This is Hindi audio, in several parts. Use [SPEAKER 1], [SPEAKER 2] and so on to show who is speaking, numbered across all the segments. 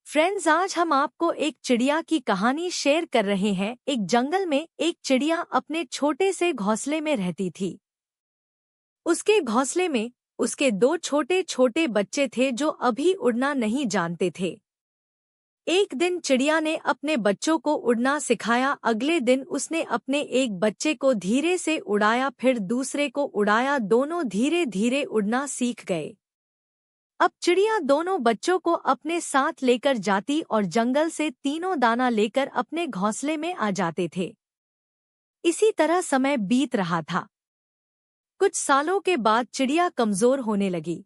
[SPEAKER 1] फ्रेंड्स, आज हम आपको एक चिड़िया की कहानी शेयर कर रहे हैं। एक जंगल में एक चिड़िया अपने छोटे से घोंसले में रहती थी। उसके घोंसले में उसके दो छोटे छोटे बच्चे थे जो अभी उड़ना नहीं जानते थे। एक दिन चिड़िया ने अपने बच्चों को उड़ना सिखाया। अगले दिन उसने अपने एक बच्चे को धीरे से उड़ाया, फिर दूसरे को उड़ाया। दोनों धीरे धीरे उड़ना सीख गए। अब चिड़िया दोनों बच्चों को अपने साथ लेकर जाती और जंगल से तीनों दाना लेकर अपने घोंसले में आ जाते थे। इसी तरह समय बीत रहा था। कुछ सालों के बाद चिड़िया कमजोर होने लगी।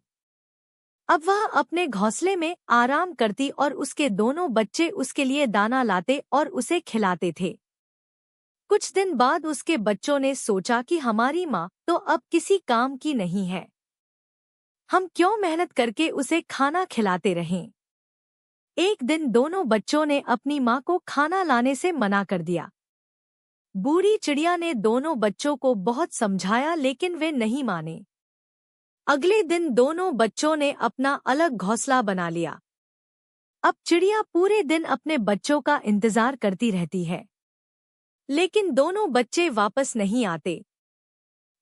[SPEAKER 1] अब वह अपने घोंसले में आराम करती और उसके दोनों बच्चे उसके लिए दाना लाते और उसे खिलाते थे। कुछ दिन बाद उसके बच्चों ने सोचा कि हमारी माँ तो अब किसी काम की नहीं है, हम क्यों मेहनत करके उसे खाना खिलाते रहें। एक दिन दोनों बच्चों ने अपनी माँ को खाना लाने से मना कर दिया। बूढ़ी चिड़िया ने दोनों बच्चों को बहुत समझाया, लेकिन वे नहीं माने। अगले दिन दोनों बच्चों ने अपना अलग घोंसला बना लिया। अब चिड़िया पूरे दिन अपने बच्चों का इंतजार करती रहती है, लेकिन दोनों बच्चे वापस नहीं आते।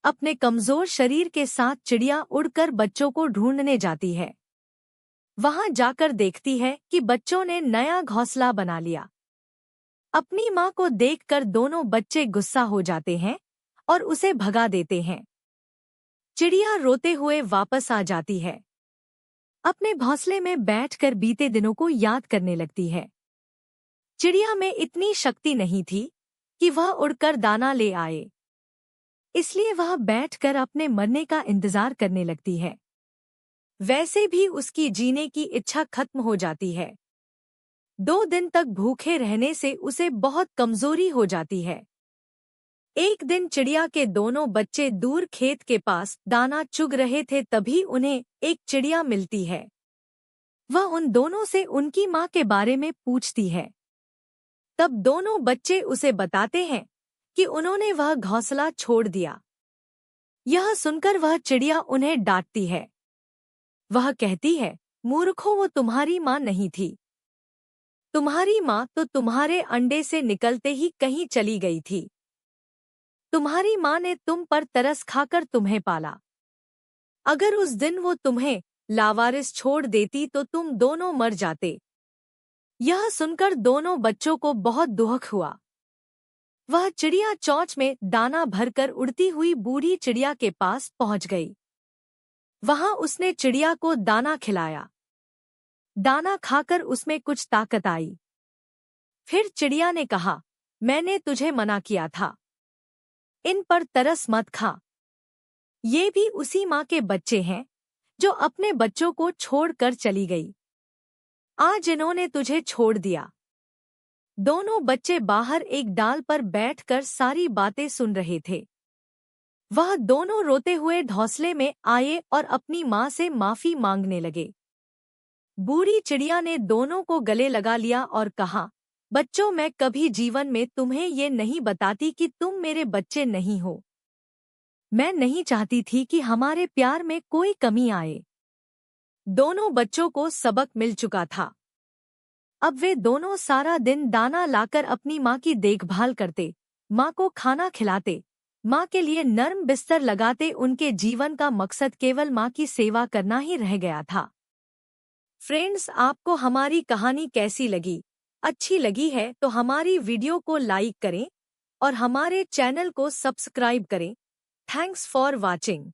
[SPEAKER 1] अपने कमजोर शरीर के साथ चिड़िया उड़कर बच्चों को ढूंढने जाती है। वहां जाकर देखती है कि बच्चों ने नया घोंसला बना लिया। अपनी मां को देखकर दोनों बच्चे गुस्सा हो जाते हैं और उसे भगा देते हैं। चिड़िया रोते हुए वापस आ जाती है। अपने घोंसले में बैठकर बीते दिनों को याद करने लगती है। चिड़िया में इतनी शक्ति नहीं थी कि वह उड़कर दाना ले आए, इसलिए वह बैठकर अपने मरने का इंतजार करने लगती है। वैसे भी उसकी जीने की इच्छा खत्म हो जाती है। 2 दिन तक भूखे रहने से उसे बहुत कमजोरी हो जाती है। एक दिन चिड़िया के दोनों बच्चे दूर खेत के पास दाना चुग रहे थे, तभी उन्हें एक चिड़िया मिलती है। वह उन दोनों से उनकी माँ के बारे में पूछती है। तब दोनों बच्चे उसे बताते हैं कि उन्होंने वह घोंसला छोड़ दिया। यह सुनकर वह चिड़िया उन्हें डांटती है। वह कहती है, मूर्खों, वो तुम्हारी माँ नहीं थी। तुम्हारी माँ तो तुम्हारे अंडे से निकलते ही कहीं चली गई थी। तुम्हारी माँ ने तुम पर तरस खाकर तुम्हें पाला। अगर उस दिन वो तुम्हें लावारिस छोड़ देती तो तुम दोनों मर जाते। यह सुनकर दोनों बच्चों को बहुत दुख हुआ। वह चिड़िया चोंच में दाना भरकर उड़ती हुई बूढ़ी चिड़िया के पास पहुंच गई। वहां उसने चिड़िया को दाना खिलाया। दाना खाकर उसमें कुछ ताकत आई। फिर चिड़िया ने कहा, मैंने तुझे मना किया था, इन पर तरस मत खा। ये भी उसी माँ के बच्चे हैं जो अपने बच्चों को छोड़कर चली गई। आज इन्होंने तुझे छोड़ दिया। दोनों बच्चे बाहर एक डाल पर बैठकर सारी बातें सुन रहे थे। वह दोनों रोते हुए घोंसले में आए और अपनी माँ से माफी मांगने लगे। बूढ़ी चिड़िया ने दोनों को गले लगा लिया और कहा, बच्चों, मैं कभी जीवन में तुम्हें ये नहीं बताती कि तुम मेरे बच्चे नहीं हो। मैं नहीं चाहती थी कि हमारे प्यार में कोई कमी आए। दोनों बच्चों को सबक मिल चुका था। अब वे दोनों सारा दिन दाना लाकर अपनी माँ की देखभाल करते, माँ को खाना खिलाते, माँ के लिए नर्म बिस्तर लगाते। उनके जीवन का मकसद केवल माँ की सेवा करना ही रह गया था। फ्रेंड्स, आपको हमारी कहानी कैसी लगी? अच्छी लगी है तो हमारी वीडियो को लाइक करें और हमारे चैनल को सब्सक्राइब करें। Thanks for watching.